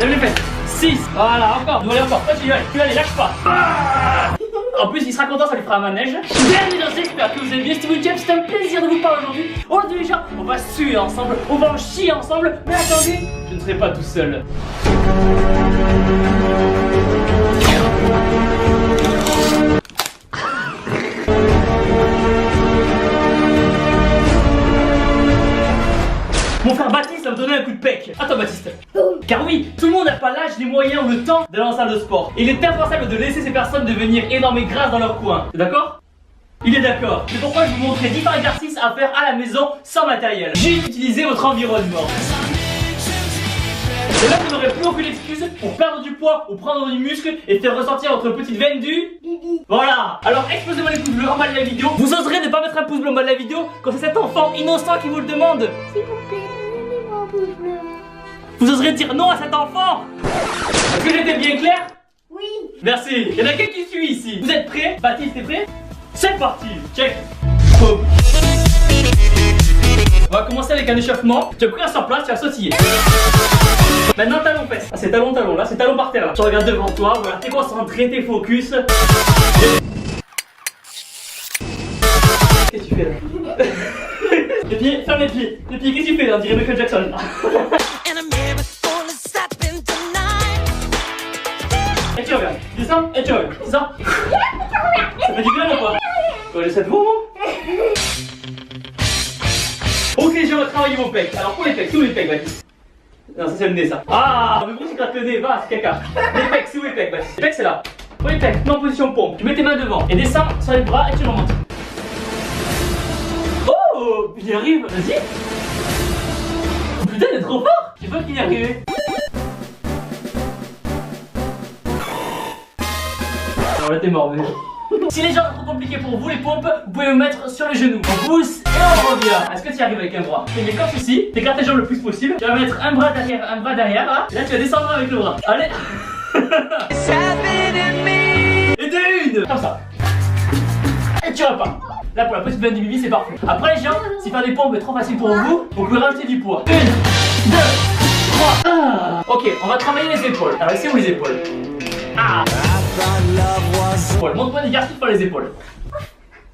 Lève les fesses. 6. Voilà, encore. Allez, encore. Continue, allez, lâche pas. En plus, il sera content, ça lui fera un manège. Bienvenue dans j'espère que vous allez bien. C'était William, c'est un plaisir de vous parler aujourd'hui. Aujourd'hui, les gens, on va suer ensemble, on va en chier ensemble. Mais attendez, je ne serai pas tout seul. Mon frère Baptiste va me donner un coup de pec. Attends Baptiste. Car oui, tout le monde n'a pas l'âge, les moyens ou le temps d'aller en salle de sport. Il est impensable de laisser ces personnes devenir énormes et grasses dans leur coin. T'es d'accord? Il est d'accord. C'est pourquoi je vais vous montrer différents exercices à faire à la maison sans matériel. Juste utilisez votre environnement. Et là vous n'aurez plus aucune excuse pour perdre du poids ou prendre du muscle et faire ressortir votre petite veine du bibi. Voilà. Alors explosez-moi les pouces bleus en bas de la vidéo. Vous oserez ne pas mettre un pouce bleu en bas de la vidéo quand c'est cet enfant innocent qui vous le demande. S'il vous plaît, donnez-moi un pouce bleu. Vous oserez dire non à cet enfant? Est-ce que j'étais bien clair? Oui. Merci. Il y en a quelqu'un qui suit ici. Vous êtes prêts? Baptiste, t'es prêt? C'est parti. Check. Boom. On va commencer avec un échauffement. Tu vas courir sur place, tu vas sautiller. Maintenant talon fesses. Ah, c'est talon là, c'est talon par terre là. Tu regardes devant toi, voilà, t'es concentré, t'es focus. Qu'est-ce que tu fais là? Les pieds, ferme les pieds. Les pieds, qu'est-ce que tu fais là? On dirait Michael Jackson. Et tu regardes, descends, et tu regardes, descends. Ça fait du bien ou pas? On va laisser de vous, ok, je vais travailler mon pec. Alors pour les pecs, c'est où les pecs, Baptiste? Non, ça c'est le nez ça. Ah, mais pourquoi tu grattes le nez? Va, c'est caca. Les pecs, c'est où les pecs, Baptiste? Les pecs, c'est là. Pour les pecs, mets en position pompe. Tu mets tes mains devant et descends sur les bras et tu remontes. Oh, il y arrive, vas-y. Oh, putain, il est trop fort. J'ai pas qu'il y arrive. Alors là, t'es mort, mais... Si les gens sont trop compliqués pour vous, les pompes, vous pouvez vous mettre sur les genoux. On pousse et on revient. Est-ce que tu y arrives avec un bras? Tu mets comme ceci, t'écartes tes jambes le plus possible. Tu vas mettre un bras derrière, là. Et là, tu vas descendre avec le bras. Allez. Et de une. Comme ça. Et tu repars. Là, pour la petite veine du bibi, c'est parfait. Après, les gens, si faire des pompes est trop facile pour vous, vous pouvez rajouter du poids. 1, 2, 3. Ah. Ok, on va travailler les épaules. Alors, c'est où les épaules? Ah. Montre-moi des garçons pour les épaules.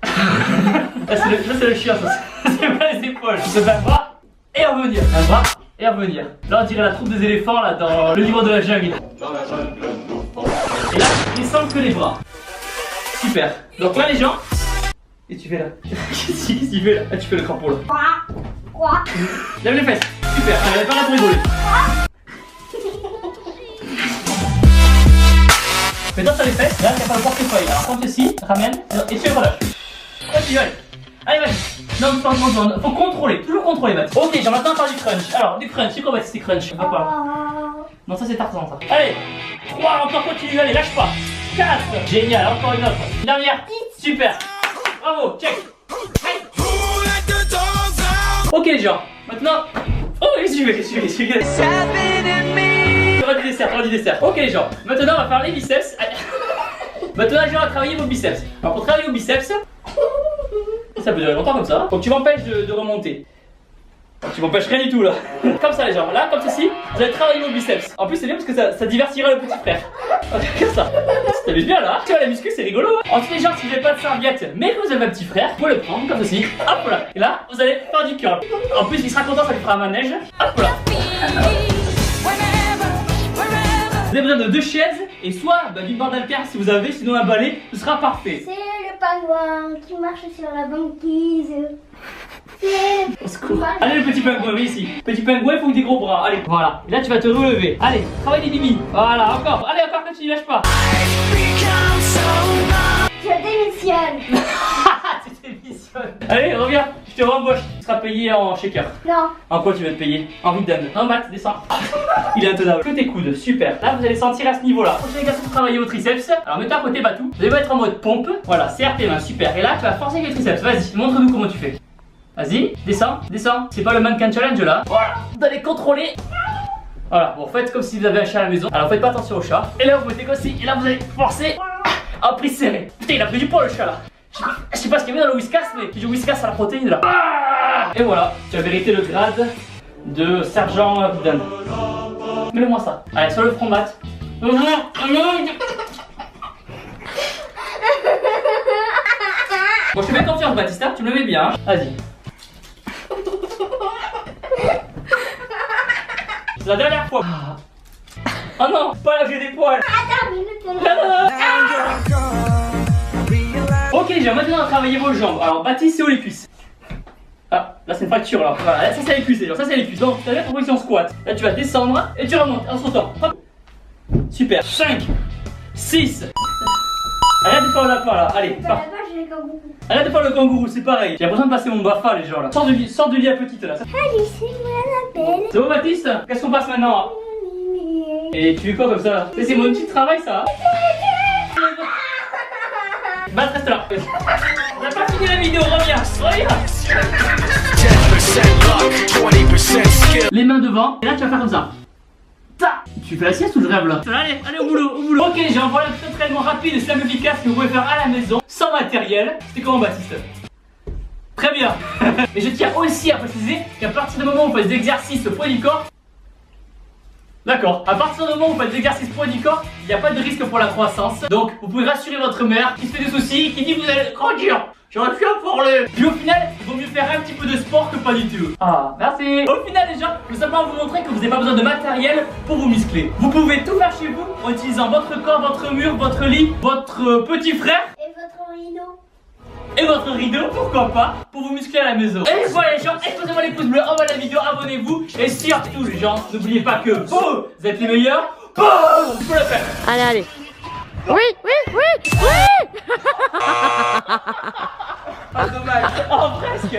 Là c'est le chien ça. C'est pas les épaules. Tu te fais un bras et revenir. Un bras et revenir. Là on dirait la troupe des éléphants là dans le livre de la jungle. Et là descends que les bras. Super. Donc là les gens. Qu'est-ce que tu fais là? Qu'est-ce que tu fais là? Ah tu fais le crapaud là. Quoi? Lève les fesses. Super. Allez pas là pour rigoler. Mets-toi sur les fesses, là, il n'y a pas le portefeuille. Alors, comme ceci, ramène, et tu relâches. Continue, allez. Allez, vas-y. Non, faut contrôler, toujours contrôler, Baptiste. Ok, j'ai maintenant faire du crunch. Alors, du crunch, c'est quoi, Baptiste, c'est crunch? Va pas. Non, ça, c'est Tarzan, ça. Allez, 3, encore continue, allez, lâche pas. 4, génial, encore une autre. Une dernière, super. Bravo, check. Ok, les gens, maintenant. Oh, qu'est-ce que tu fais? Du dessert. Ok les gens, maintenant on va faire les biceps. Maintenant les gens, on va travailler vos biceps. Alors pour travailler vos biceps, ça peut durer longtemps comme ça. Donc tu m'empêches de remonter. Donc, tu m'empêches rien du tout là. Comme ça les gens, là comme ceci, vous allez travailler vos biceps. En plus c'est bien parce que ça divertira le petit frère. Comme ça. Tu t'amuses bien là. Tu vois la muscu c'est rigolo. Ensuite les gens, si vous n'avez pas de serviette mais que vous avez un petit frère, vous pouvez le prendre comme ceci. Hop là. Et là vous allez faire du curl. En plus il sera content, ça lui fera un manège. Hop là. Vous avez besoin de 2 chaises et soit d'une barre d'haltère si vous avez, sinon un balai, ce sera parfait. C'est le pingouin qui marche sur la banquise. Allez le petit pingouin, viens ici. Petit pingouin, il faut des gros bras. Allez, voilà. Et là tu vas te relever. Allez, travaille les bibis. Voilà, encore. Allez, encore que tu ne lâches pas. Je démissionne. Tu démissionnes. Allez, reviens. Je te rembauche. Tu seras payé en shaker. Non. En quoi tu vas te payer? En Vidane. Non, Matt, descends. Il est intenable. Que tes coudes, super. Là, vous allez sentir à ce niveau-là. Prochain exercice pour travailler vos triceps. Alors, mets-toi à côté, Batou. Vous allez être en mode pompe. Voilà, serre tes mains, super. Et là, tu vas forcer avec les triceps. Vas-y, montre-nous comment tu fais. Vas-y, descends, descends. C'est pas le mannequin challenge là. Voilà, vous allez contrôler. Voilà, bon, faites comme si vous avez un chat à la maison. Alors, faites pas attention au chat. Et là, vous mettez comme ci. Et là, vous allez forcer. En prise serrée. Putain, il a pris du poids le chat là. Je sais pas ce qu'il y avait dans le whiskas, mais c'est du whiskas à la protéine là. Et voilà, tu as mérité le grade de sergent Vidane. Mets-le-moi ça. Allez, sur le front, Matt. Bon, je te fais confiance, Baptista, tu me le mets bien. Hein. Vas-y. C'est la dernière fois. Oh non, pas là, j'ai des poils. Attends, minute. Ok, les gens, maintenant on va travailler vos jambes. Alors, Baptiste, c'est où les cuisses? Ah, là c'est une fracture là. Voilà, là, ça c'est les cuisses, les gens. Ça c'est les cuisses. Donc, tu as la position squat. Là, tu vas descendre et tu remontes en sautant. Hop. Super. 5, 6. Arrête de faire la part là. Allez, pars. Arrête de faire le kangourou, c'est pareil. J'ai l'impression de passer mon BAFA, les gens là. Sors du lit à petite là. Allez, c'est moi la belle. C'est bon, Baptiste? Qu'est-ce qu'on passe maintenant? Et tu fais quoi comme ça là? C'est mon petit travail ça. Bah, reste là. On n'a pas fini la vidéo, reviens. Les mains devant, et là tu vas faire comme ça. Ta. Tu fais la sieste ou je rêve là? Allez au boulot, au boulot. Ok, j'ai envoyé un petit entraînement rapide et simple efficace que vous pouvez faire à la maison, sans matériel. C'était comment, Baptiste? Très bien. Et je tiens aussi à préciser qu'à partir du moment où vous faites des exercices au poids du corps, d'accord, à partir du moment où vous faites des exercices poids du corps, il n'y a pas de risque pour la croissance. Donc vous pouvez rassurer votre mère qui se fait des soucis, qui dit que vous allez grandir. J'aurais pu en parler. Puis au final, il vaut mieux faire un petit peu de sport que pas du tout. Ah, merci. Au final, les gens, je veux simplement vous montrer que vous n'avez pas besoin de matériel pour vous muscler. Vous pouvez tout faire chez vous en utilisant votre corps, votre mur, votre lit, votre petit frère. Et votre rideau. Et votre rideau, pourquoi pas, pour vous muscler à la maison. Et voilà les gens, explosez-moi les pouces bleus, envoyez la vidéo, abonnez-vous. Et surtout les gens, n'oubliez pas que vous êtes les meilleurs. Vous pouvez le faire. Allez. Oui. Ah dommage. Oh presque.